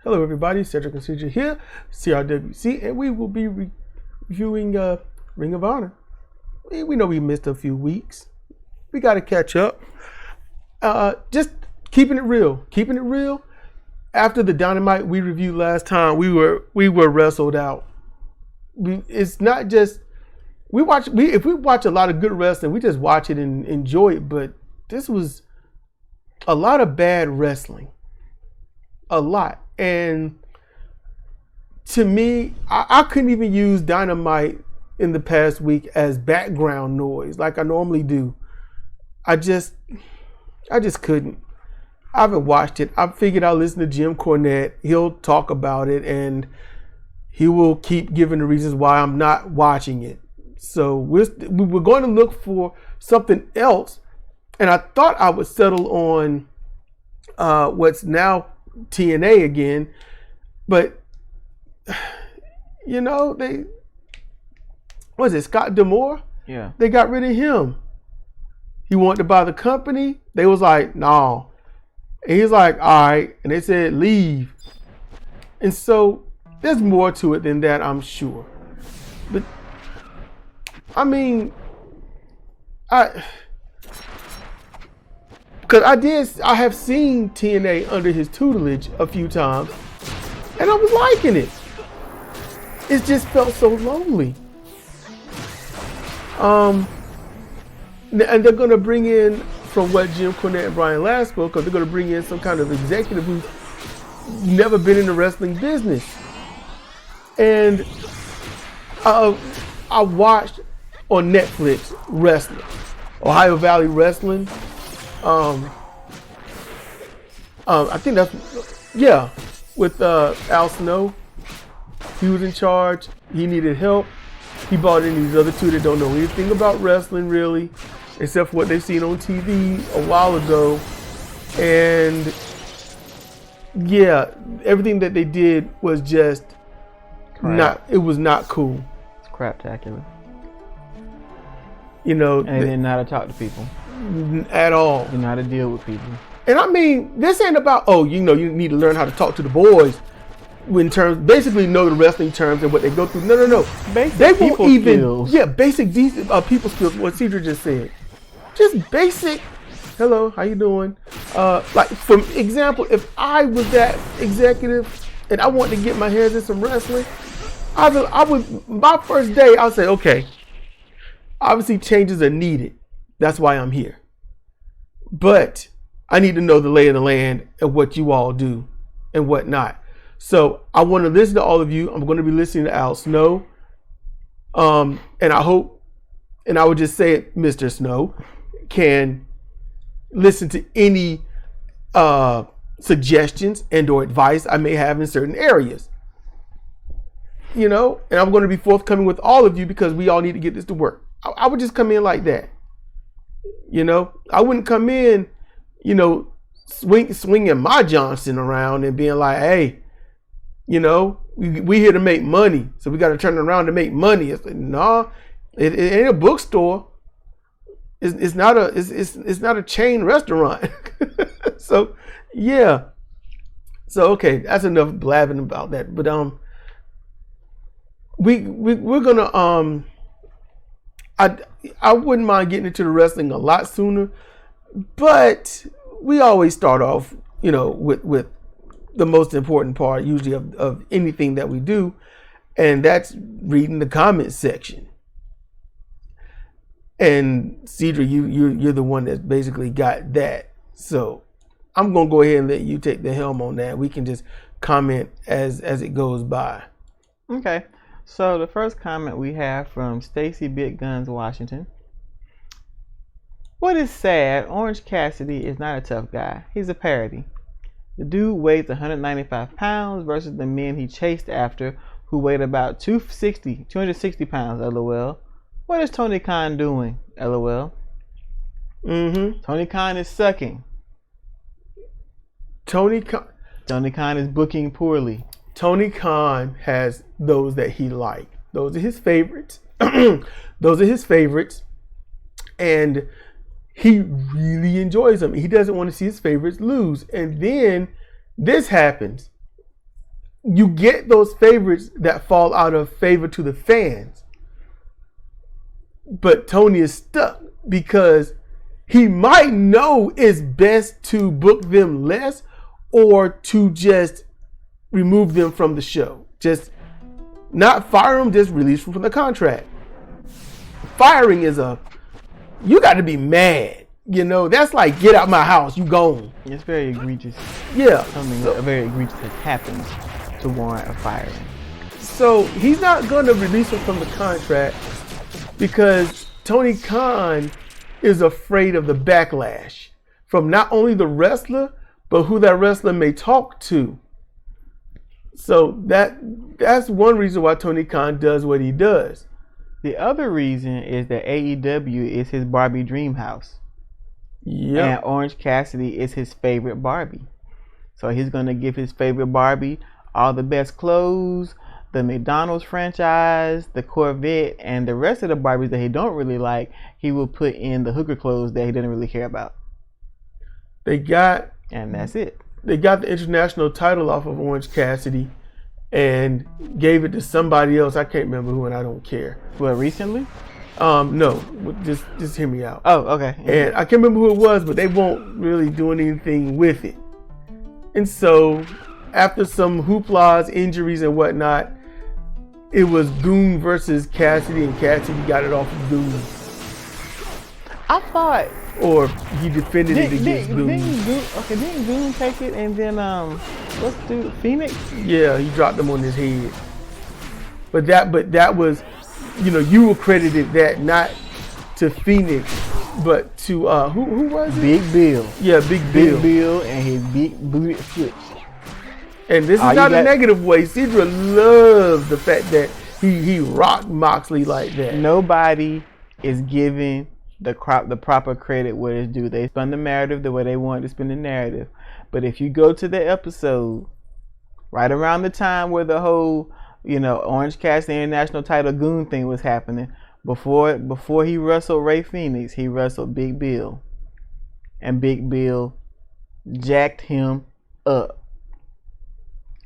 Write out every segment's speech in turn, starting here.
Hello, everybody. Cedric and Cedric here, CRWC, and we will be reviewing Ring of Honor. We know we missed a few weeks. We got to catch up. Just keeping it real. After the Dynamite we reviewed last time, we were wrestled out. It's not just if we watch a lot of good wrestling, we just watch it and enjoy it. But this was a lot of bad wrestling, a lot. And to me, I couldn't even use Dynamite in the past week as background noise like I normally do. I just couldn't. I haven't watched it. I figured I'll listen to Jim Cornette. He'll talk about it and he will keep giving the reasons why I'm not watching it. So we're going to look for something else. And I thought I would settle on what's now TNA again, but Scott D'Amore? Yeah. They got rid of him. He wanted to buy the company. They was like, no. And he's like, all right. And they said, leave. And so there's more to it than that, I'm sure. But I mean, because I have seen TNA under his tutelage a few times, and I was liking it. It just felt so lonely. And they're going to bring in, from what Jim Cornette and Brian Last spoke, they're going to bring in some kind of executive who's never been in the wrestling business. And I watched on Netflix wrestling, Ohio Valley Wrestling. I think with Al Snow. He was in charge. He needed help. He brought in these other two that don't know anything about wrestling really, except for what they've seen on TV a while ago. And yeah, everything that they did was just it was not cool. It's craptacular. And they didn't know how to talk to people. At all. Didn't know how to deal with people. And I mean, this ain't about, you need to learn how to talk to the boys basically know the wrestling terms and what they go through. No. Basic people skills. Yeah, basic people skills, what Cedric just said. Just basic, hello, how you doing? Like, for example, if I was that executive and I wanted to get my hands in some wrestling, I would, my first day, I'll say, okay, obviously changes are needed. That's why I'm here. But I need to know the lay of the land and what you all do and what not. So I want to listen to all of you. I'm going to be listening to Al Snow. And I hope, and I would just say it, Mr. Snow can listen to any suggestions and or advice I may have in certain areas. And I'm going to be forthcoming with all of you because we all need to get this to work. I would just come in like that. I wouldn't come in, swinging my Johnson around and being like, hey, we here to make money, so we got to turn around to make money. It's like, no, it ain't a bookstore. It's not a chain restaurant. So yeah. So okay, that's enough blabbing about that. But we're gonna I wouldn't mind getting into the wrestling a lot sooner, but we always start off, with the most important part usually of anything that we do, and that's reading the comment section. And Cedric, you're the one that basically got that. So I'm gonna go ahead and let you take the helm on that. We can just comment as it goes by. Okay. So the first comment we have from Stacy Big Guns Washington. What is sad, Orange Cassidy is not a tough guy. He's a parody. The dude weighs 195 pounds versus the men he chased after who weighed about 260 pounds, LOL. What is Tony Khan doing, LOL? Tony Khan is sucking. Tony Khan is booking poorly. Tony Khan has those that he likes. Those are his favorites. And he really enjoys them. He doesn't want to see his favorites lose. And then this happens. you get those favorites that fall out of favor to the fans. But Tony is stuck because he might know it's best to book them less or to just remove them from the show. Just not fire them, just release them from the contract. Firing is you got to be mad. You know, that's like, get out my house, you gone. It's very egregious. Yeah. Something very egregious has happened to warrant a firing. So he's not going to release him from the contract because Tony Khan is afraid of the backlash from not only the wrestler, but who that wrestler may talk to. So that's one reason why Tony Khan does what he does. The other reason is that AEW is his Barbie dream house. Yeah. And Orange Cassidy is his favorite Barbie. So he's going to give his favorite Barbie all the best clothes, the McDonald's franchise, the Corvette, and the rest of the Barbies that he don't really like, he will put in the hooker clothes that he doesn't really care about. And that's it. They got the international title off of Orange Cassidy and gave it to somebody else. I can't remember who, and I don't care. What, recently? No, just hear me out. Oh, okay. And I can't remember who it was, but they won't really do anything with it. And so, after some hooplas, injuries, and whatnot, it was Goon versus Cassidy, and Cassidy got it off of Goon. I thought... Or he defended it against Goon. Didn't Goon take it, and then, what's the dude, Phoenix? Yeah, he dropped him on his head. But that was... You know, you accredited that not to Phoenix, but to who was it? Big Bill. Yeah, Big Bill. Big Bill and his big booted foot. And this is not a negative way. Cedra loves the fact that he rocked Moxley like that. Nobody is giving the proper credit where it's due. They spun the narrative the way they wanted to spin the narrative. But if you go to the episode right around the time where the whole Orange Cassidy International title Goon thing was happening, before he wrestled Ray Phoenix, he wrestled Big Bill, and Big Bill jacked him up.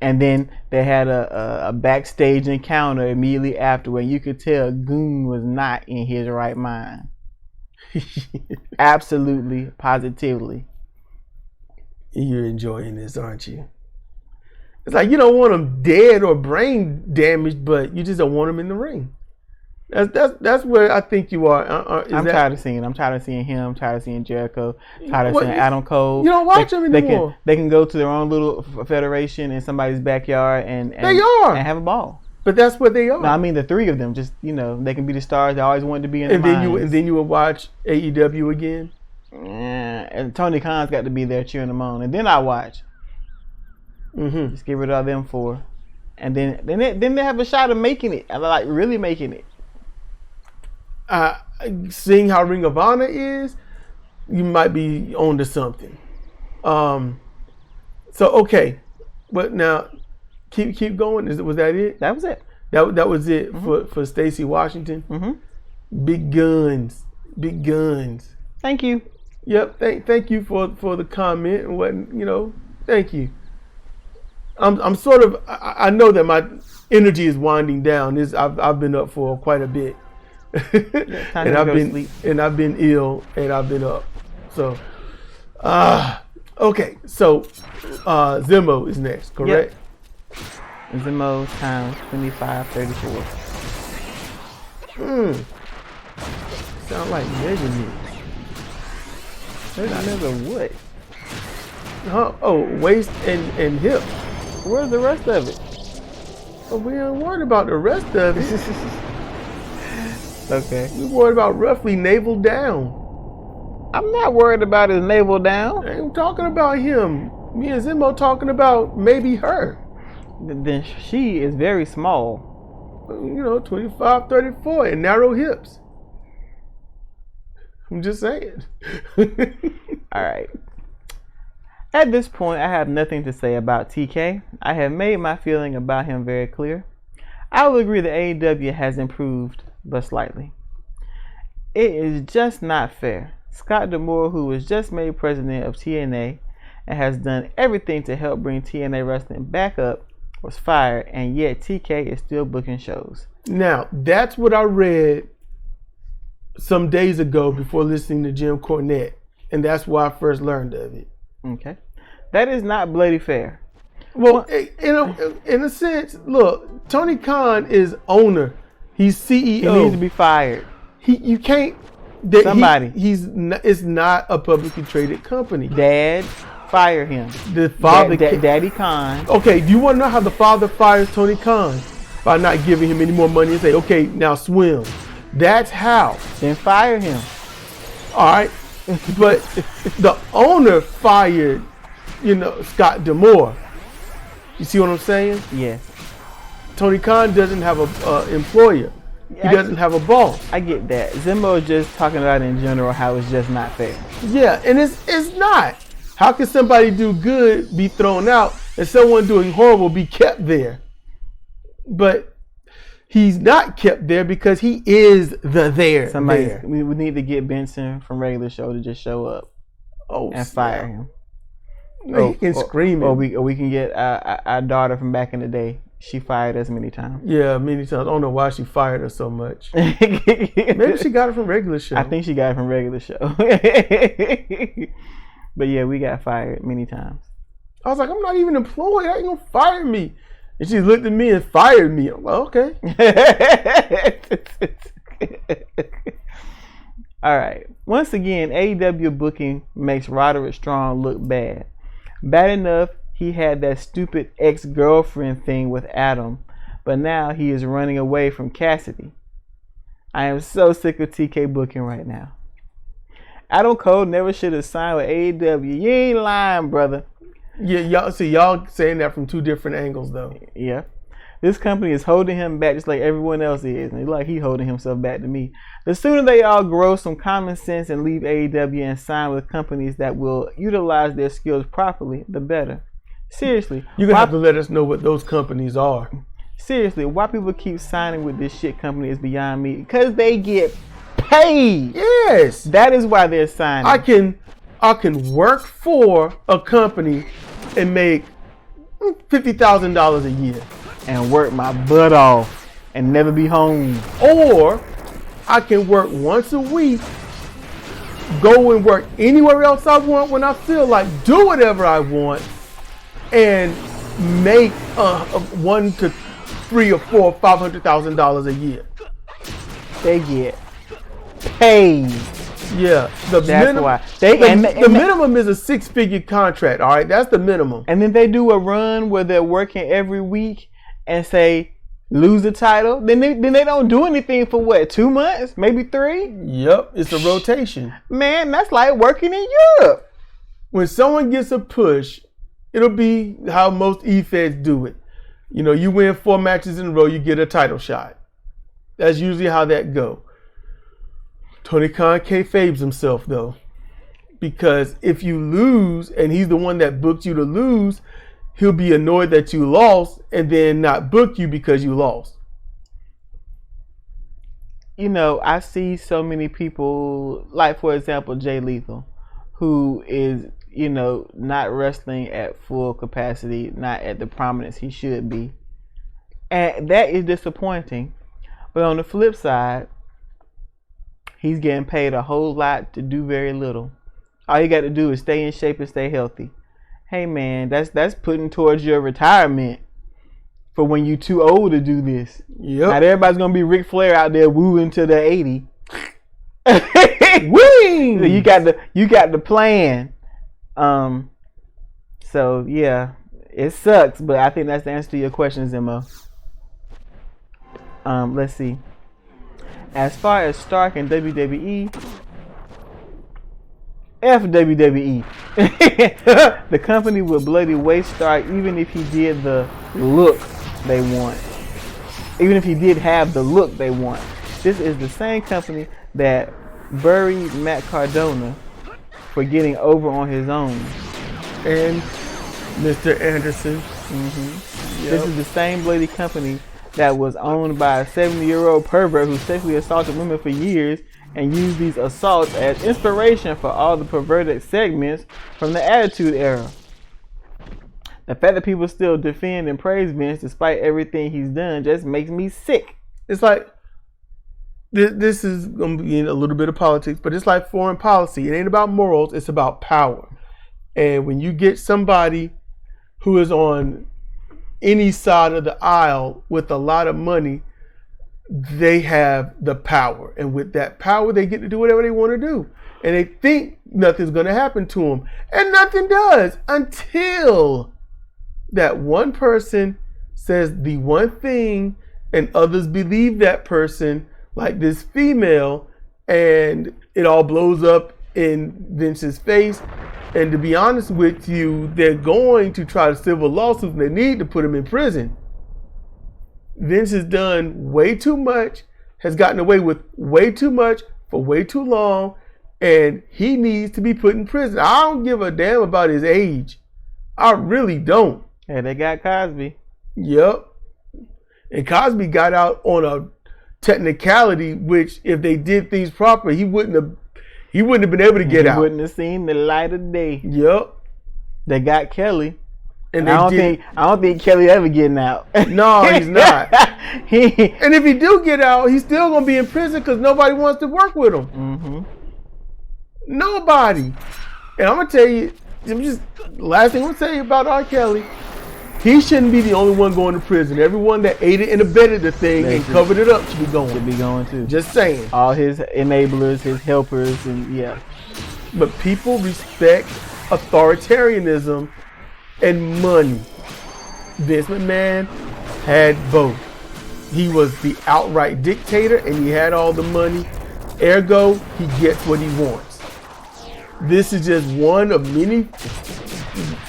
And then they had a backstage encounter immediately after where you could tell Goon was not in his right mind. Absolutely, positively. You're enjoying this, aren't you? It's like you don't want him dead or brain damaged, but you just don't want him in the ring. That's where I think you are. I'm tired of seeing him. I'm tired of seeing Jericho. Tired of seeing Adam Cole. You don't watch them anymore. They can go to their own little federation in somebody's backyard and have a ball. But that's what they are. No, I mean the three of them. Just they can be the stars they always wanted to be in. And then you would watch AEW again. Yeah, and Tony Khan's got to be there cheering them on, and then I watch. Mm-hmm. Just get rid of them four, and then they have a shot of making it, like really making it. Seeing how Ring of Honor is, you might be on to something. So okay, but now keep going. Was that it? That was it. That was it for Stacey Washington. Mm-hmm. Big guns. Thank you. Yep. Thank you for the comment and what Thank you. I'm sort of. I know that my energy is winding down. I've been up for quite a bit, and I've been ill, and I've been up. So, okay. So, Zimmo is next, correct? Yep. Zimmo times 2534. Sound like measurements. Measure what? Waist and hip. Where's the rest of it? Well, we ain't worried about the rest of it. Okay. We worried about roughly navel down. I'm not worried about his navel down. I ain't talking about him. Me and Zimmo talking about maybe her. Then she is very small. 25, 34 and narrow hips. I'm just saying. All right. At this point, I have nothing to say about TK. I have made my feeling about him very clear. I will agree that AEW has improved, but slightly. It is just not fair. Scott D'Amore, who was just made president of TNA and has done everything to help bring TNA wrestling back up, was fired, and yet TK is still booking shows. Now, that's what I read some days ago before listening to Jim Cornette, and that's why I first learned of it. Okay. That is not bloody fair. Well, in a sense, look, Tony Khan is owner. He's CEO. He needs to be fired. You can't. Somebody. It's not a publicly traded company. Dad, fire him. The father, Daddy Khan. Okay, do you want to know how the father fires Tony Khan? By not giving him any more money and say, okay, now swim. That's how. Then fire him. All right, but the owner fired, Scott Demore. You see what I'm saying? Yes. Tony Khan doesn't have a employer. He doesn't have a boss. I get that. Zimbo is just talking about in general how it's just not fair. Yeah, and it's not. How can somebody do good be thrown out and someone doing horrible be kept there? But he's not kept there because he is there. We need to get Benson from regular show to just show up and fire him. He can scream it. Or we can get our daughter from back in the day. She fired us many times. Yeah, many times. I don't know why she fired us so much. Maybe she got it from regular show. I think she got it from regular show. But yeah, we got fired many times. I was like, I'm not even employed. How you gonna fire me? And she looked at me and fired me. I'm like, okay. All right. Once again, AEW booking makes Roderick Strong look bad. Bad enough he had that stupid ex-girlfriend thing with Adam, but now he is running away from Cassidy. I am so sick of TK booking right now. Adam Cole never should have signed with AEW. You ain't lying, brother. Yeah, y'all saying that from two different angles, though. Yeah. This company is holding him back just like everyone else is. And it's like he's holding himself back to me. The sooner they all grow some common sense and leave AEW and sign with companies that will utilize their skills properly, the better. Seriously. You're going to have to let us know what those companies are. Seriously, why people keep signing with this shit company is beyond me. Because they get paid. Yes. That is why they're signing. I can work for a company and make $50,000 a year. And work my butt off and never be home. Or I can work once a week, go and work anywhere else I want when I feel like, do whatever I want, and make $1 to $300,000 or $400,000 or $500,000 a year. They get paid. Yeah, that's why the minimum is a 6-figure contract. All right, that's the minimum. And then they do a run where they're working every week and say lose the title. Then they don't do anything for what, 2 months, maybe 3. Yep, it's a rotation. Man, that's like working in Europe. When someone gets a push, it'll be how most E-Feds do it. You win 4 matches in a row, you get a title shot. That's usually how that go. Tony Khan kayfabes himself though, because if you lose and he's the one that booked you to lose, he'll be annoyed that you lost and then not book you because you lost. I see so many people, like for example, Jay Lethal, who is, not wrestling at full capacity, not at the prominence he should be. And that is disappointing. But on the flip side, he's getting paid a whole lot to do very little. All you got to do is stay in shape and stay healthy. Hey man, that's putting towards your retirement for when you're too old to do this. Yep. Not everybody's gonna be Ric Flair out there wooing to the 80. Wing! So you got the plan. So yeah, it sucks, but I think that's the answer to your question, Zimmo. Let's see. As far as Stark and WWE, F WWE. The company would bloody waste Stark even if he did the look they want. Even if he did have the look they want. This is the same company that buried Matt Cardona for getting over on his own. And Mr. Anderson. Mm-hmm. Yep. This is the same bloody company that was owned by a 70-year-old pervert who sexually assaulted women for years and used these assaults as inspiration for all the perverted segments from the Attitude Era. The fact that people still defend and praise Vince despite everything he's done just makes me sick. It's like, this is going to be in a little bit of politics, but it's like foreign policy. It ain't about morals, it's about power. And when you get somebody who is on any side of the aisle with a lot of money, they have the power. And with that power, they get to do whatever they want to do. And they think nothing's going to happen to them. And nothing does until that one person says the one thing and others believe that person, like this female, and it all blows up in Vince's face. And to be honest with you, they're going to try to civil lawsuit and they need to put him in prison. Vince has done way too much, has gotten away with way too much for way too long, and he needs to be put in prison. I don't give a damn about his age. I really don't. Hey, they got Cosby. Yep. And Cosby got out on a technicality, which if they did things proper, he wouldn't have been able to get out. He wouldn't have seen the light of day. Yep. They got Kelly. And I don't think Kelly ever getting out. No, he's not. And if he do get out, he's still gonna be in prison because nobody wants to work with him. Mm-hmm. Nobody. And I'm gonna tell you, last thing I'm gonna say about R. Kelly, he shouldn't be the only one going to prison. Everyone that aided and abetted the thing and covered it up should be going. Should be going too. Just saying. All his enablers, his helpers, and yeah. But people respect authoritarianism and money. Vince McMahon had both. He was the outright dictator and he had all the money. Ergo, he gets what he wants. This is just one of many,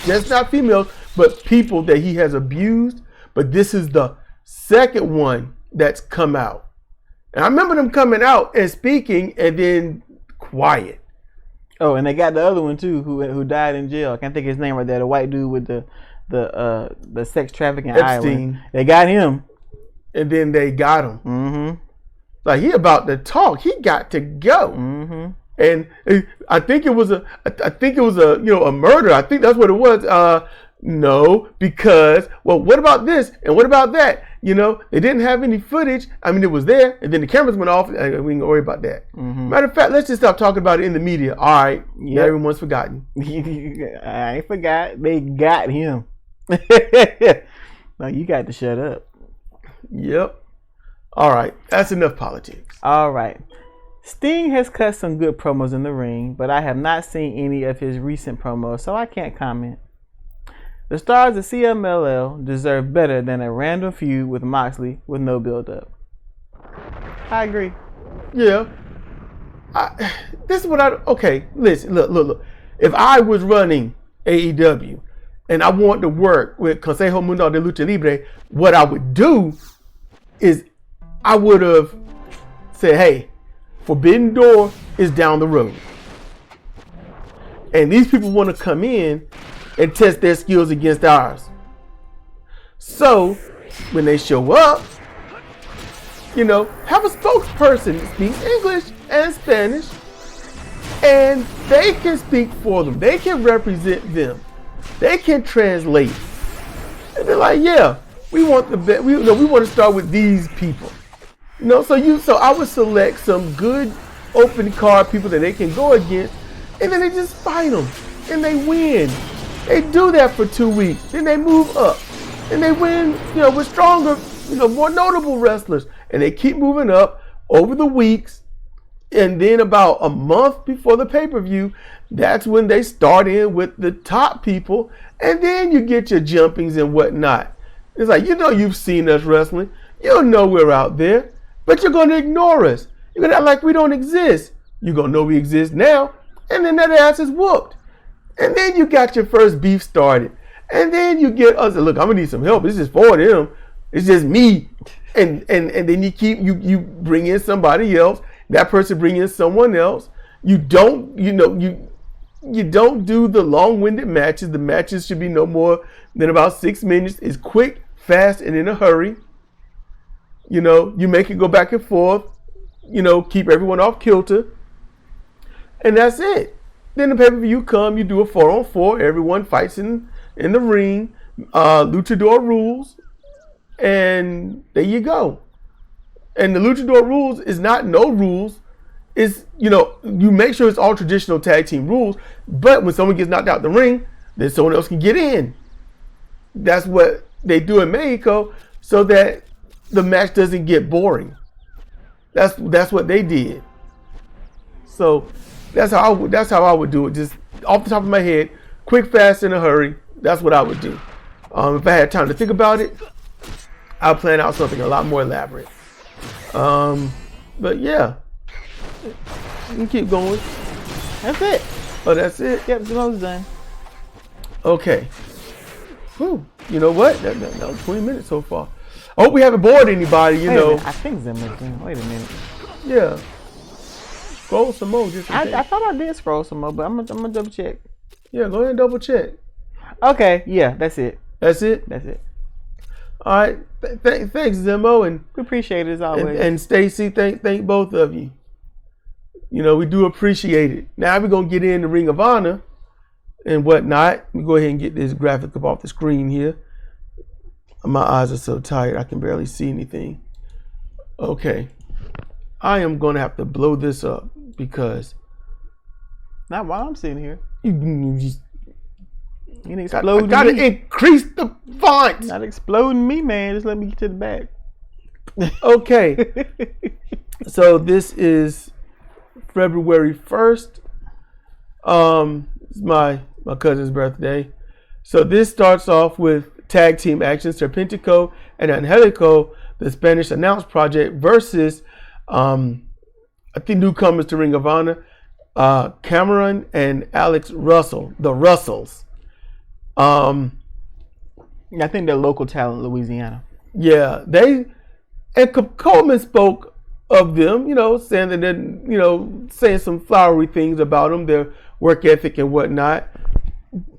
just not females, but people that he has abused. But this is the second one that's come out. And I remember them coming out and speaking and then quiet. Oh, and they got the other one too, who died in jail. I can't think of his name right there. The white dude with the sex trafficking Epstein. Iowa. They got him. And then they got him. Mm-hmm. Like he about to talk. He got to go. Mm-hmm. And I think it was a murder. I think that's what it was. No, because, well, what about this? And what about that? You know, they didn't have any footage. I mean, it was there. And then the cameras went off. And we can worry about that. Mm-hmm. Matter of fact, let's just stop talking about it in the media. All right. Yep. Now everyone's forgotten. I ain't forgot. They got him. No, you got to shut up. Yep. All right. That's enough politics. All right. Sting has cut some good promos in the ring, but I have not seen any of his recent promos, so I can't comment. The stars of CMLL deserve better than a random feud with Moxley with no build-up. I agree. Yeah. This is what okay, listen, look. If I was running AEW and I wanted to work with Consejo Mundial de Lucha Libre, what I would do is I would have said, hey, Forbidden Door is down the road. And these people want to come in and test their skills against ours. So when they show up, you know, have a spokesperson that speaks English and Spanish, and they can speak for them. They can represent them. They can translate. And they're like, yeah, we want the best. We want to start with these people. You know, so I would select some good open card people that they can go against, and then they just fight them and they win. They do that for 2 weeks, then they move up and they win, you know, with stronger, you know, more notable wrestlers, and they keep moving up over the weeks. And then about a month before the pay-per-view, that's when they start in with the top people, and then you get your jumpings and whatnot. It's like, you know, you've seen us wrestling, you know we're out there, but you're going to ignore us. You're going to act like we don't exist. You're going to know we exist now, and then that ass is whooped. And then you got your first beef started. And then you get us, look, I'm going to need some help. This is for them. It's just me. And then you bring in somebody else. That person bring in someone else. You don't do the long-winded matches. The matches should be no more than about 6 minutes. It's quick, fast, and in a hurry. You know, you make it go back and forth. You know, keep everyone off kilter. And that's it. Then the pay-per-view come, you do a 4-on-4. Everyone fights in the ring. luchador rules, and there you go. And the luchador rules is not no rules. It's, you make sure it's all traditional tag team rules, but when someone gets knocked out the ring, then someone else can get in. That's what they do in Mexico so that the match doesn't get boring. That's what they did. So that's how I would do it. Just off the top of my head, quick, fast, in a hurry. That's what I would do. If I had time to think about it, I'll plan out something a lot more elaborate. But yeah, you can keep going. That's it. Oh, that's it? Yep, Zemo's done. Okay. Whew. You know what? That was 20 minutes so far. I hope we haven't bored anybody, I think Zemo's done. Wait a minute. Yeah. Scroll some more. Just I thought I did scroll some more, but I'm gonna double check. Yeah, go ahead and double check. Okay, yeah, that's it. That's it? That's it. All right. Thanks, Zemo, and We appreciate it as always. and Stacy. Thank both of you. We do appreciate it. Now we're gonna get in the Ring of Honor and whatnot. Let me go ahead and get this graphic up off the screen here. My eyes are so tired I can barely see anything. Okay. I am gonna have to blow this up because Not while I'm sitting here. you just You ain't exploding gotta me. increase the font. Not exploding me, man. Just let me get to the back. Okay. So this is February 1st. It's my cousin's birthday. So this starts off with tag team action. Serpentico and Angelico, the Spanish Announce Project, versus I think newcomers to Ring of Honor, Cameron and Alex Russell, the Russells. I think they're local talent in Louisiana. Yeah, Coleman spoke of them, saying that they're, saying some flowery things about them, their work ethic and whatnot.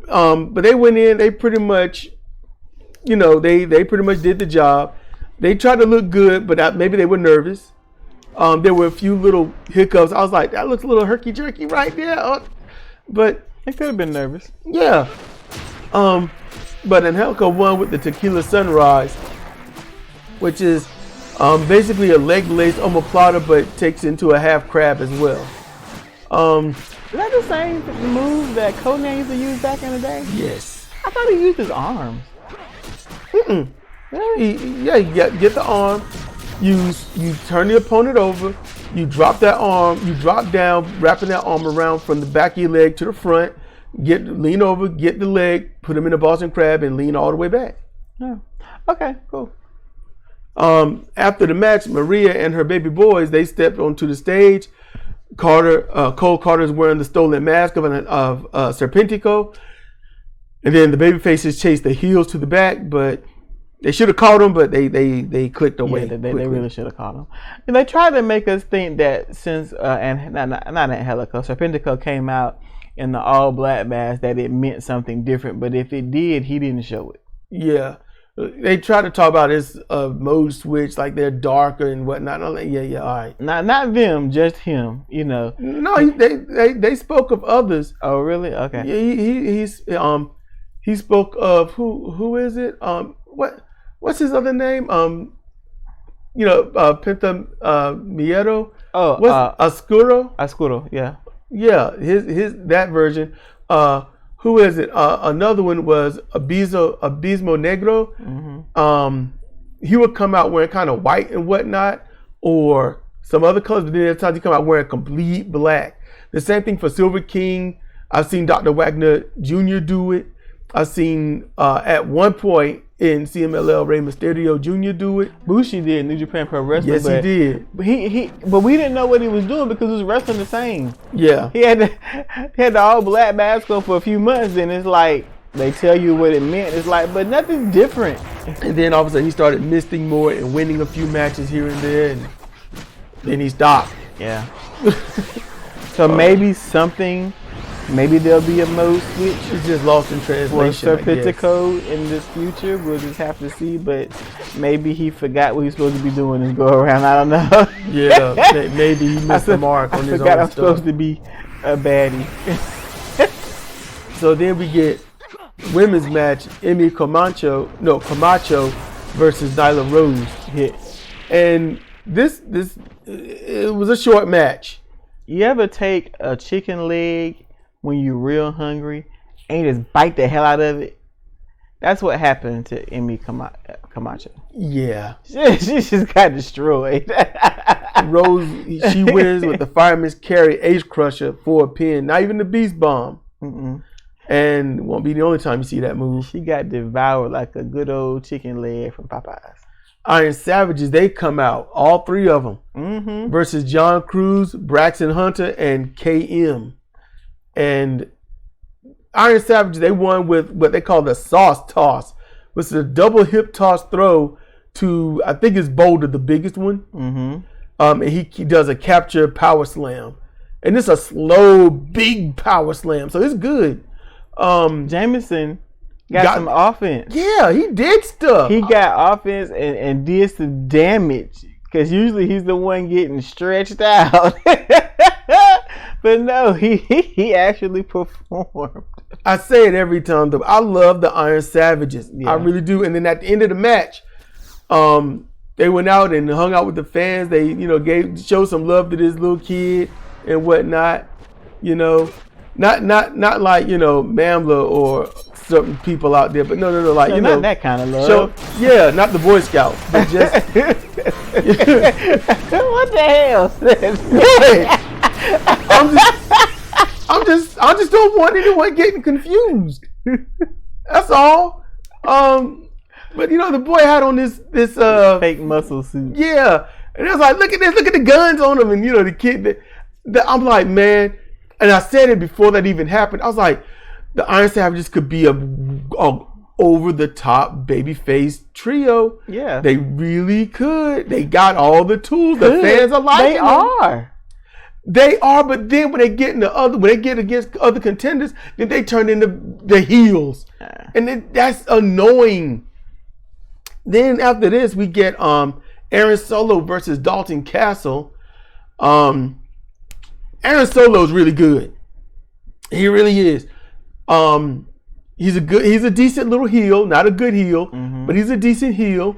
But they went in, they pretty much, they pretty much did the job. They tried to look good, but maybe they were nervous. There were a few little hiccups. I was like, that looks a little herky-jerky right there. But They could have been nervous. yeah. But Angelico won with the Tequila Sunrise, which is basically a leg lace omoplata, but takes into a half crab as well. Is that the same move that Conan used to use back in the day? Yes. I thought he used his arms. Really? You get the arm. You turn the opponent over. You drop that arm. You drop down, wrapping that arm around from the back of your leg to the front. Lean over, get the leg, put him in a Boston Crab, and lean all the way back. Yeah. Okay, cool. After the match, Maria and her baby boys, they stepped onto the stage. Cole Carter is wearing the stolen mask of Serpentico, and then the baby faces chased the heels to the back, but they should have caught him, but they clicked away. Yeah, they really should have caught him. And they tried to make us think that since not Angelico, Serpentico came out in the all black mask, that it meant something different, but if it did, he didn't show it. Yeah. They try to talk about his mode switch, like they're darker and whatnot. I'm like, yeah, all right. Not them, just him. No, they spoke of others. Oh, really? Okay. Yeah, he spoke of who is it? What's his other name? Penta Miedo. Oh, Oscuro. Oscuro. Yeah. Yeah, his that version. Who is it? Another one was Abismo Negro. Mm-hmm. He would come out wearing kind of white and whatnot, or some other colors, but then at times he come out wearing complete black. The same thing for Silver King. I've seen Dr. Wagner Jr. do it. I've seen at one point in CMLL Rey Mysterio Jr. do it. Bushi did New Japan Pro Wrestling. Yes, he did. But we didn't know what he was doing because he was wrestling the same. Yeah. He had the all black mask on for a few months, and it's like they tell you what it meant. It's like, but nothing's different. And then all of a sudden he started misting more and winning a few matches here and there, and then he stopped. Yeah. So maybe there'll be a mode switch. It's just lost in translation. For Serpentico in this future, we'll just have to see. But maybe he forgot what he's supposed to be doing and go around. I don't know. Yeah, maybe he missed the mark on his own stuff. I forgot I'm supposed to be a baddie. So then we get women's match, Camacho versus Nyla Rose hit. And this it was a short match. You ever take a chicken leg when you're real hungry and just bite the hell out of it? That's what happened to Emi Camacho. Yeah. She just got destroyed. Rose, she wins with the Fireman's Carry Ace Crusher for a pin. Not even the Beast Bomb. And it won't be the only time you see that move. She got devoured like a good old chicken leg from Popeyes. Iron Savages, they come out, all three of them, versus John Cruz, Braxton Hunter, and KM. And Iron Savages, they won with what they call the sauce toss, which is a double hip toss throw to, I think it's Boulder, the biggest one. And he does a capture power slam. And it's a slow, big power slam, so it's good. Jameson got some offense. Yeah, he did stuff. He got offense and did some damage, because usually he's the one getting stretched out. But no, he actually performed. I say it every time though. I love the Iron Savages. Yeah. I really do. And then at the end of the match, they went out and hung out with the fans. They, showed some love to this little kid and whatnot. Not like, Mamla or certain people out there, but no, like, not that kind of love. Yeah, not the Boy Scouts, but just what the hell? I just don't want anyone getting confused. That's all. But the boy had on this fake muscle suit. Yeah, and it was like, look at this, look at the guns on him, and the kid. I'm like, man. And I said it before that even happened. I was like, the Iron Savages could be a over-the-top babyface trio. Yeah. They really could. They got all the tools. The fans are liking them. They are, but then when they get against other contenders, then they turn into the heels. And then that's annoying. Then after this, we get Aaron Solo versus Dalton Castle. Aaron Solo is really good. He really is. He's a decent little heel, not a good heel, but he's a decent heel.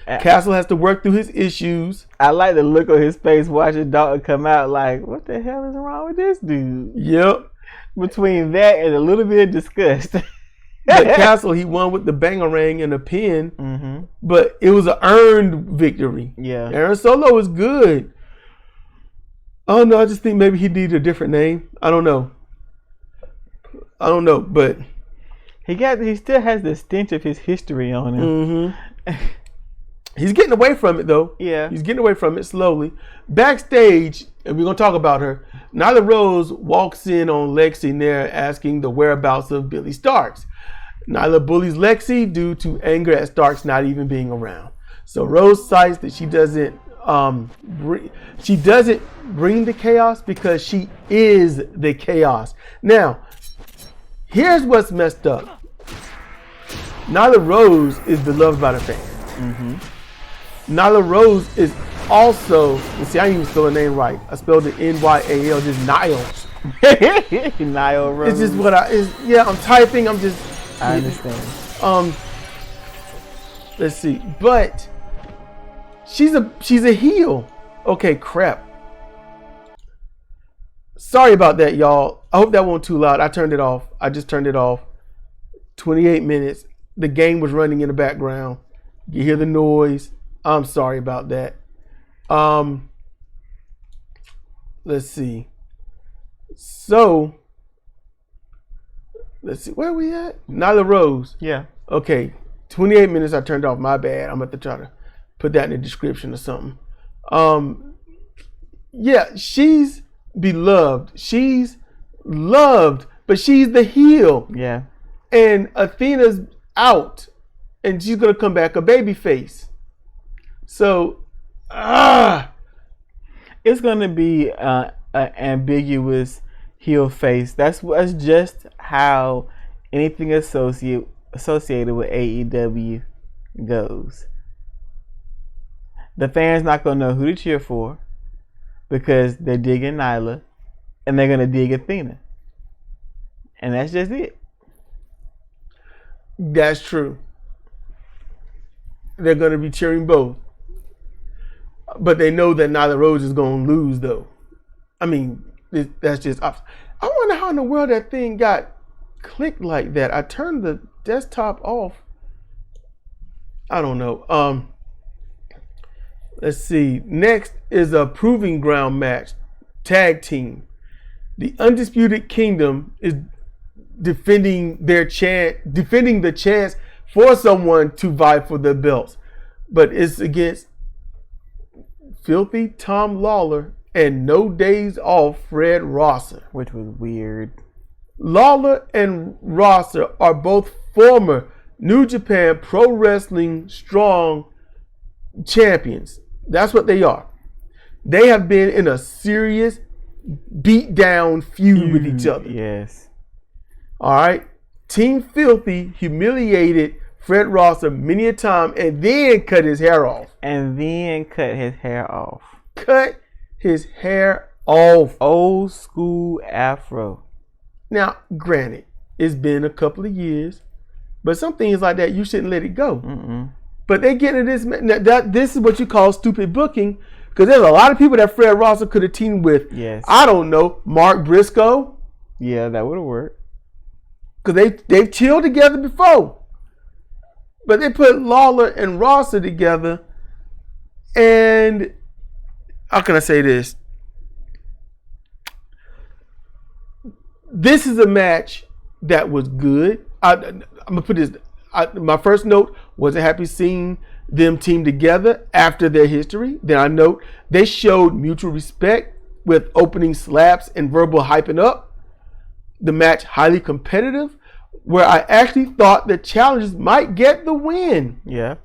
Castle has to work through his issues. I like the look on his face watching Dalton come out like, what the hell is wrong with this dude? Yep. Between that and a little bit of disgust. But Castle, he won with the bangarang and a pin, but it was an earned victory. Yeah. Aaron Solo is good. Oh no, I just think maybe he needed a different name. I don't know, but he still has the stench of his history on him. He's getting away from it though. Yeah. He's getting away from it slowly. Backstage, and we're gonna talk about her. Nyla Rose walks in on Lexi Nair asking the whereabouts of Billy Starks. Nyla bullies Lexi due to anger at Starks not even being around. So Rose cites that she doesn't bring the chaos because she is the chaos. Now, here's what's messed up. Nyla Rose is beloved by the fans. Nyla Rose is also, see, I didn't even spell her name right. I spelled it N-Y-A-L, just Niles. Niall Rose. It's just what I'm typing, I understand. Let's see, but she's a heel. Okay, crap. Sorry about that, y'all. I hope that wasn't too loud. I turned it off. I just turned it off. 28 minutes. The game was running in the background. You hear the noise. I'm sorry about that. Let's see. So, let's see. Where are we at? Nyla Rose. Yeah. Okay. 28 minutes. I turned off. My bad. I'm going to try to put that in the description or something. Yeah, she's beloved. She's loved, but she's the heel. Yeah. And Athena's out, and she's gonna come back a baby face. So, it's gonna be an ambiguous heel face. That's just how anything associated with AEW goes. The fans not gonna know who to cheer for because they're digging Nyla and they're gonna dig Athena, and that's just it. That's true. They're going to be cheering both. But they know that neither Rose is going to lose, though. I mean, that's just... I wonder how in the world that thing got clicked like that. I turned the desktop off. I don't know. Let's see. Next is a proving ground match. Tag team. The Undisputed Kingdom is defending the chance for someone to vie for the belts. But it's against Filthy Tom Lawler and No Days Off Fred Rosser. Which was weird. Lawler and Rosser are both former New Japan Pro Wrestling Strong champions. That's what they are. They have been in a serious beat down feud with each other. Yes. All right. Team Filthy humiliated Fred Rosser many a time and then cut his hair off. Cut his hair off. Old school afro. Now, granted, it's been a couple of years, but some things like that, you shouldn't let it go. Mm-mm. But they get into this. This is what you call stupid booking, because there's a lot of people that Fred Rosser could have teamed with. Yes. I don't know, Mark Briscoe. Yeah, that would have worked. Because they've chilled together before. But they put Lawler and Rosser together, and how can I say this? This is a match that was good. I'm gonna put this. My first note, wasn't happy seeing them team together after their history. Then I note they showed mutual respect with opening slaps and verbal hyping up. The match highly competitive, where I actually thought the challengers might get the win. Yeah.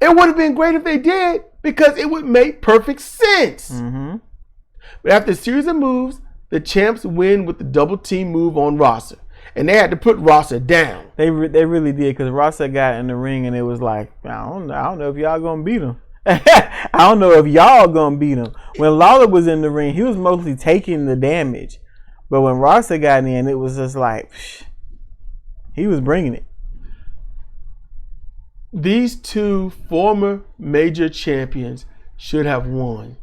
It would have been great if they did, because it would make perfect sense. Mm-hmm. But after a series of moves, the champs win with the double team move on Rosser. And they had to put Rosser down. They really did, because Rosser got in the ring and it was like, I don't know if y'all gonna beat him. I don't know if y'all gonna beat him. When Lawler was in the ring, he was mostly taking the damage. But when Rosser got in, it was just like, he was bringing it. These two former major champions should have won.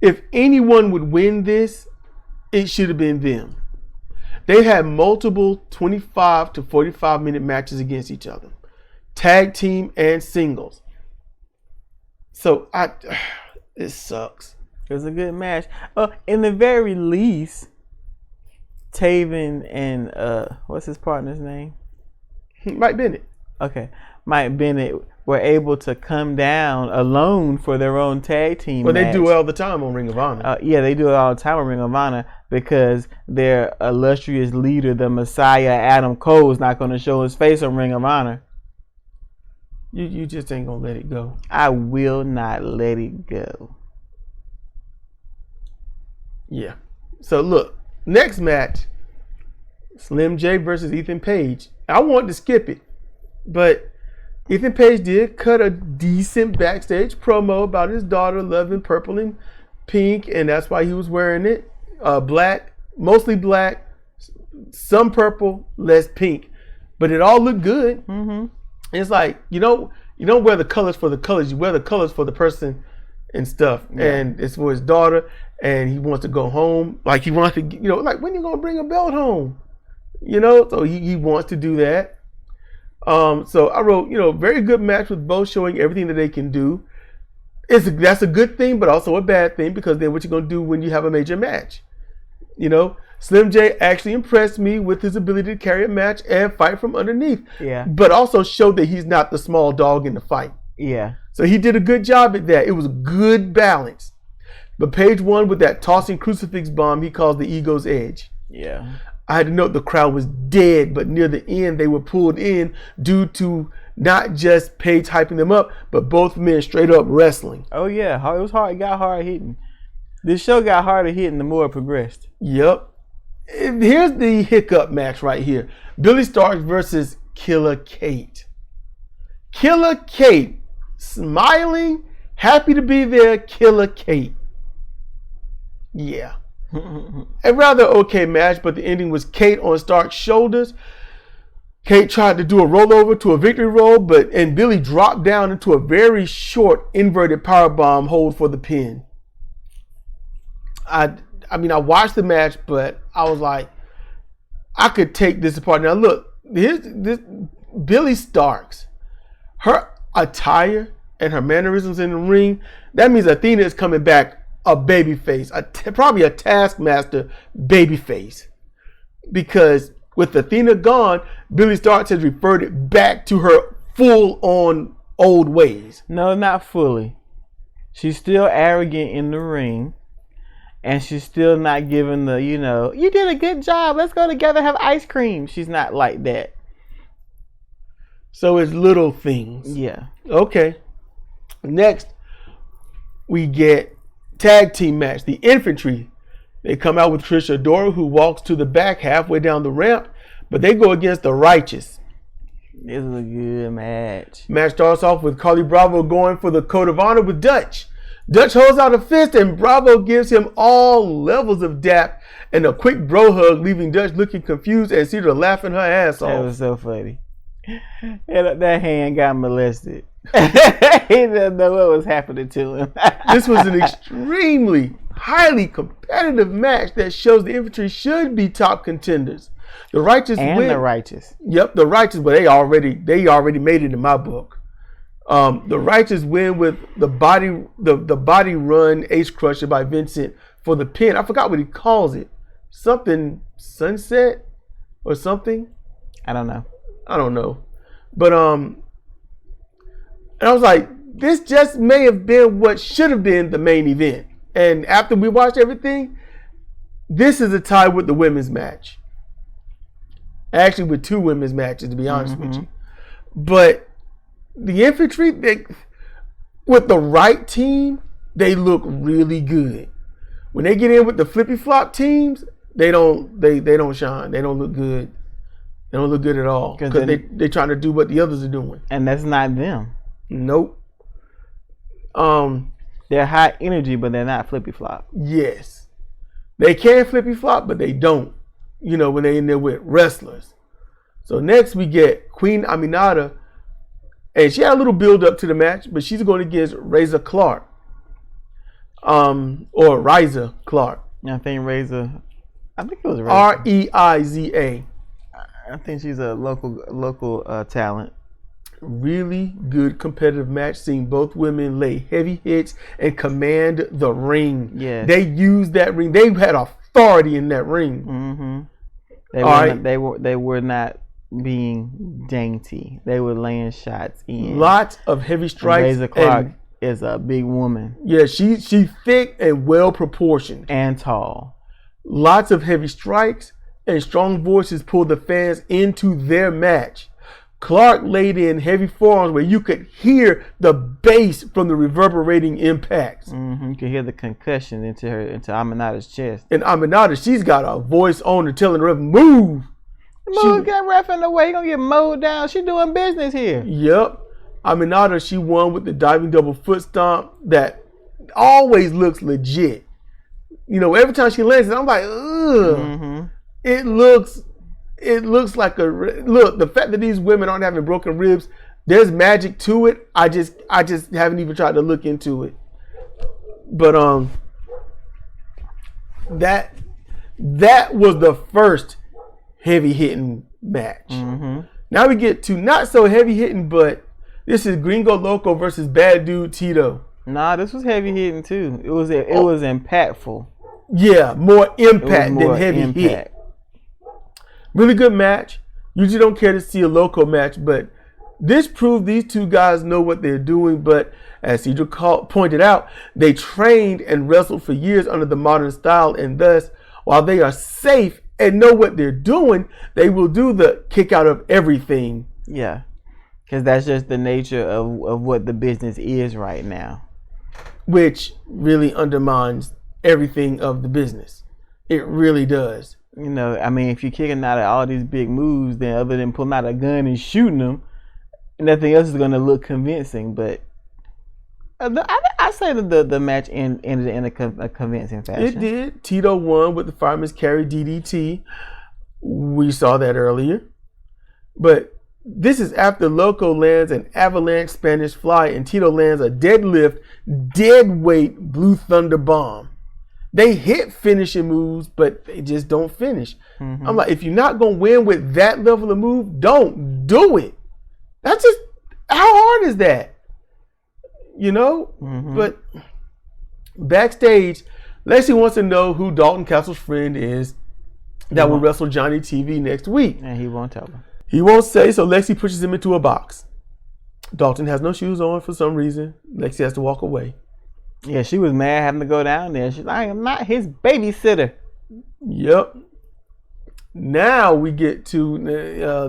If anyone would win this, it should have been them. They had multiple 25 to 45 minute matches against each other, tag team and singles. So it sucks. It was a good match. In the very least, Taven and what's his partner's name? Mike Bennett. Okay, Mike Bennett were able to come down alone for their own tag team match. They do it all the time on Ring of Honor. Yeah, they do it all the time on Ring of Honor, because their illustrious leader, the Messiah Adam Cole, is not going to show his face on Ring of Honor. You just ain't going to let it go. I will not let it go. Yeah. So look, next match, Slim J versus Ethan Page. I wanted to skip it, but Ethan Page did cut a decent backstage promo about his daughter loving purple and pink, and that's why he was wearing it. Black, mostly black, some purple, less pink, but it all looked good. Mm-hmm. It's like, you don't wear the colors for the colors, you wear the colors for the person and stuff. Yeah. And it's for his daughter, and he wants to go home. Like, he wants to, like, when you gonna bring a belt home? So he wants to do that. So I wrote, very good match with both showing everything that they can do. That's a good thing, but also a bad thing, because then what you're going to do when you have a major match. Slim J actually impressed me with his ability to carry a match and fight from underneath. Yeah. But also showed that he's not the small dog in the fight. Yeah. So he did a good job at that. It was a good balance. But Page won with that tossing crucifix bomb he calls the ego's edge. Yeah. I had to note the crowd was dead, but near the end they were pulled in due to not just Page hyping them up, but both men straight up wrestling. Oh yeah, it was hard. It got hard hitting. This show got harder hitting the more it progressed. Yep. Here's the hiccup match right here: Billy Starks versus Killer Kate. Killer Kate, smiling, happy to be there. Killer Kate. Yeah. A rather okay match, but the ending was Kate on Stark's shoulders. Kate tried to do a rollover to a victory roll, and Billy dropped down into a very short inverted powerbomb hold for the pin. I watched the match, but I was like, I could take this apart. Now look, this Billy Starks, her attire and her mannerisms in the ring, that means Athena is coming back a babyface, probably a Taskmaster babyface, because with Athena gone, Billy Starks has reverted back to her full-on old ways. No, not fully. She's still arrogant in the ring. And she's still not giving the, you did a good job. Let's go together, have ice cream. She's not like that. So it's little things. Yeah. Okay. Next, we get tag team match. The Infantry. They come out with Trish Adora, who walks to the back halfway down the ramp, but they go against the Righteous. This is a good match. Match starts off with Carly Bravo going for the Code of Honor with Dutch. Dutch holds out a fist and Bravo gives him all levels of dap and a quick bro hug, leaving Dutch looking confused and Cedar laughing her ass off. That was so funny. And that hand got molested. He didn't know what was happening to him. This was an extremely highly competitive match that shows the Infantry should be top contenders. The Righteous win. The Righteous. Yep, the Righteous, but they already made it in my book. The Righteous win with the body run ace crusher by Vincent for the pin. I forgot what he calls it. Something sunset or something. I don't know. But and I was like, this just may have been what should have been the main event. And after we watched everything, this is a tie with the women's match. Actually, with two women's matches, to be honest with you. But the Infantry, with the right team, they look really good. When they get in with the flippy flop teams, they don't shine. They don't look good. They don't look good at all because they're trying to do what the others are doing. And that's not them. Nope. They're high energy, but they're not flippy flop. Yes. They can flippy flop, but they don't. When they're in there with wrestlers. So next we get Queen Aminata. And she had a little build up to the match, but she's going against Reza Clark. Or Riza Clark. I think Reza. I think it was Reza. Reiza. I think she's a local talent. Really good competitive match, seeing both women lay heavy hits and command the ring. Yeah. They used that ring. They had authority in that ring. Mm-hmm. They were not being dainty. They were laying shots in. Lots of heavy strikes. Reza Clark is a big woman. Yeah, she's thick and well proportioned. And tall. Lots of heavy strikes and strong voices pulled the fans into their match. Clark laid in heavy forearms where you could hear the bass from the reverberating impacts. You could hear the concussion into Aminata's chest. And Aminata, she's got a voice on her telling her, move. Get ref in the way. You're going to get mowed down. She doing business here. Yep. Aminata, she won with the diving double foot stomp that always looks legit. Every time she lands it, I'm like, ugh. It looks like the fact that these women aren't having broken ribs, there's magic to it. I just haven't even tried to look into it. But that was the first heavy hitting match. Now we get to not so heavy hitting, but this is Gringo Loco versus Bad Dude Tito. Nah, this was heavy hitting too. It was impactful. Yeah, more impact than heavy hit. Really good match. Usually don't care to see a Loco match, but this proved these two guys know what they're doing. But as Cedric pointed out, they trained and wrestled for years under the modern style, and thus, while they are safe and know what they're doing, they will do the kick out of everything. Yeah, because that's just the nature of what the business is right now. Which really undermines everything of the business. It really does. If you're kicking out of all these big moves, then other than pulling out a gun and shooting them, nothing else is going to look convincing. But I say that the match ended in a convincing fashion. It did. Tito won with the Fireman's Carry DDT. We saw that earlier. But this is after Loco lands an avalanche Spanish fly and Tito lands a deadlift, dead weight Blue Thunder bomb. They hit finishing moves, but they just don't finish. Mm-hmm. I'm like, if you're not going to win with that level of move, don't do it. That's just, how hard is that? You know? Mm-hmm. But backstage, Lexi wants to know who Dalton Castle's friend is that will wrestle Johnny TV next week. And he won't tell her. He won't say, so Lexi pushes him into a box. Dalton has no shoes on for some reason. Lexi has to walk away. Yeah, she was mad having to go down there. She's like, I am not his babysitter. Yep. Now we get to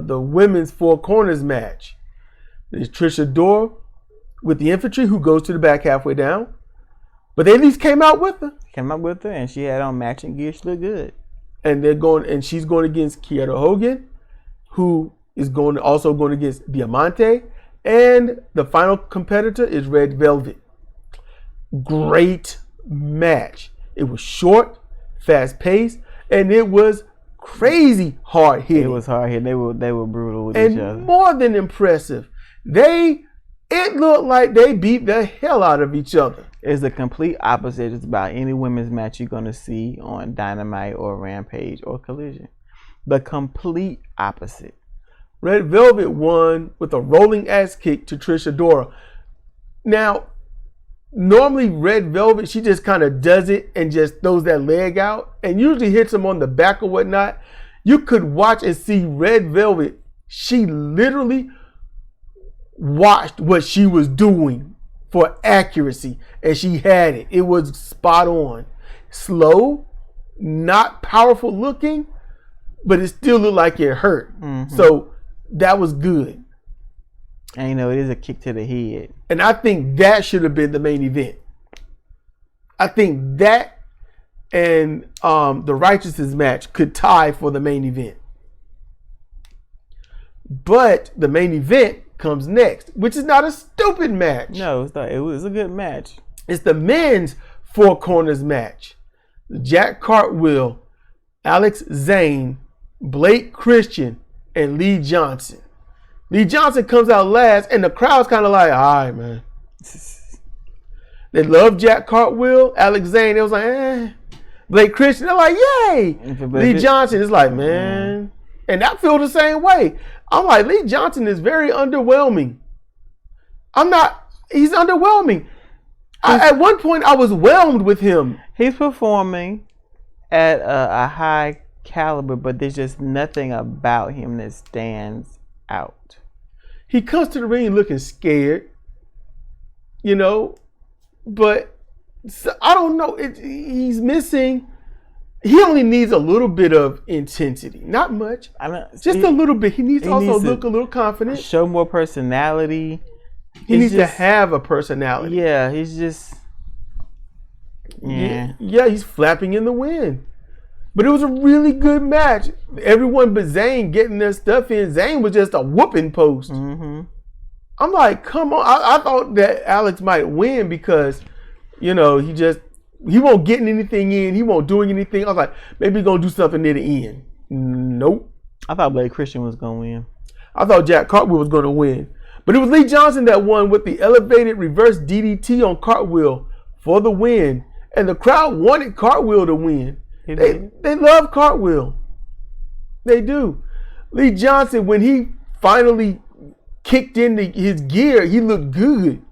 the women's four corners match. There's Trish Adora with the infantry who goes to the back halfway down. But they at least came out with her. And she had on matching gear. She looked good. And she's going against Kiera Hogan, who is also going against Diamante. And the final competitor is Red Velvet. Great match. It was short, fast paced, and it was crazy hard hitting. It was hard hitting. They were brutal with each other. And more than impressive. It looked like they beat the hell out of each other. It's the complete opposite. It's about any women's match you're going to see on Dynamite or Rampage or Collision. The complete opposite. Red Velvet won with a rolling ass kick to Trish Adora. Now, normally Red Velvet, she just kind of does it and just throws that leg out and usually hits him on the back or whatnot. You could watch and see Red Velvet. She literally watched what she was doing for accuracy, and she had it. It was spot on. Slow, not powerful looking, but it still looked like it hurt. Mm-hmm. So that was good. And it is a kick to the head. And I think that should have been the main event. I think that and the Righteousness match could tie for the main event. But the main event comes next, which is not a stupid match. No, it's not. It was a good match. It's the men's four corners match. Jack Cartwheel, Alex Zane, Blake Christian, and Lee Johnson. Lee Johnson comes out last, and the crowd's kind of like, all right, man. They love Jack Cartwheel, Alex Zane. They was like, eh. Blake Christian, they're like, yay. Lee Johnson is like, man. And I feel the same way. I'm like, Lee Johnson is very underwhelming. He's underwhelming. At one point, I was whelmed with him. He's performing at a high caliber, but there's just nothing about him that stands out. He comes to the ring looking scared, but I don't know. He's missing. He only needs a little bit of intensity, not much. Just a little bit. He needs to look a little confident. Show more personality. He needs to have a personality. Yeah, he's just. Yeah, he's flapping in the wind. But it was a really good match. Everyone but Zane getting their stuff in. Zane was just a whooping post. Mm-hmm. I'm like, come on. I thought that Alex might win because, he won't get anything in. He won't do anything. I was like, maybe he's going to do something near the end. Nope. I thought Blake Christian was going to win. I thought Jack Cartwheel was going to win. But it was Lee Johnson that won with the elevated reverse DDT on Cartwheel for the win. And the crowd wanted Cartwheel to win. They love Cartwheel. They do. Lee Johnson, when he finally kicked into his gear, he looked good.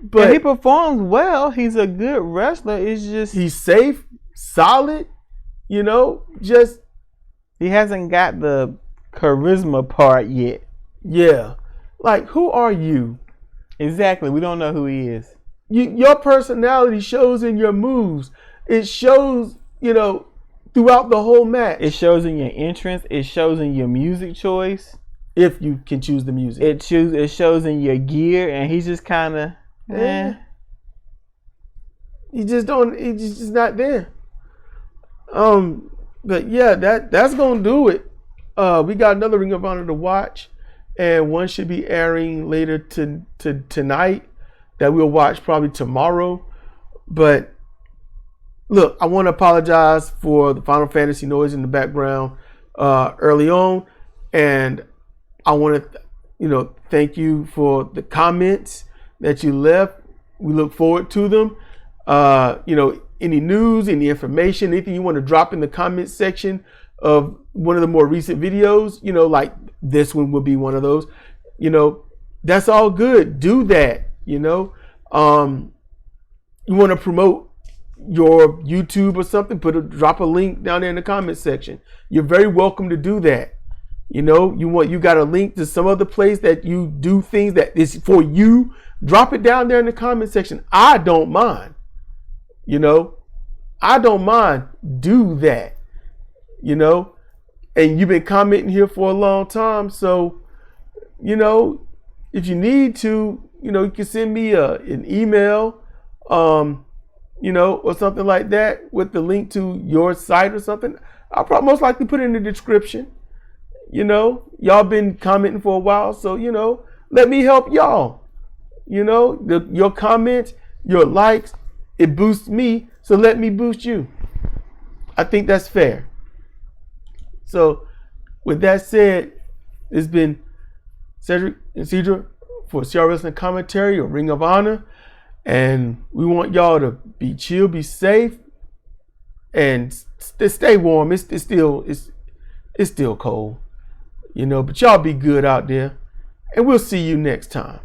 But and he performs well. He's a good wrestler. It's just he's safe, solid. Just he hasn't got the charisma part yet. Yeah, like who are you? Exactly. We don't know who he is. Your personality shows in your moves. It shows, throughout the whole match. It shows in your entrance. It shows in your music choice. If you can choose the music. It shows in your gear, and he's just kind of. He's just not there. But yeah, that's gonna do it. We got another Ring of Honor to watch, and one should be airing later tonight that we'll watch probably tomorrow. But look, I want to apologize for the Final Fantasy noise in the background early on, and I want to, thank you for the comments that you left. We look forward to them. Any news, any information, anything you want to drop in the comment section of one of the more recent videos, like this one will be one of those, that's all good. Do that. You want to promote your YouTube or something, drop a link down there in the comment section. You're very welcome to do that. You got a link to some other place that you do things that is for you, drop it down there in the comment section. I don't mind. I don't mind. Do that. And you've been commenting here for a long time. So, if you need to, you can send me an email, or something like that with the link to your site or something. I'll probably most likely put it in the description. Y'all been commenting for a while. So, let me help y'all. Your comments, your likes, it boosts me. So let me boost you. I think that's fair. So with that said, it's been Cedric and Cedra for CRWC Commentary or Ring of Honor. And we want y'all to be chill, be safe, and stay warm. It's still cold, but y'all be good out there. And we'll see you next time.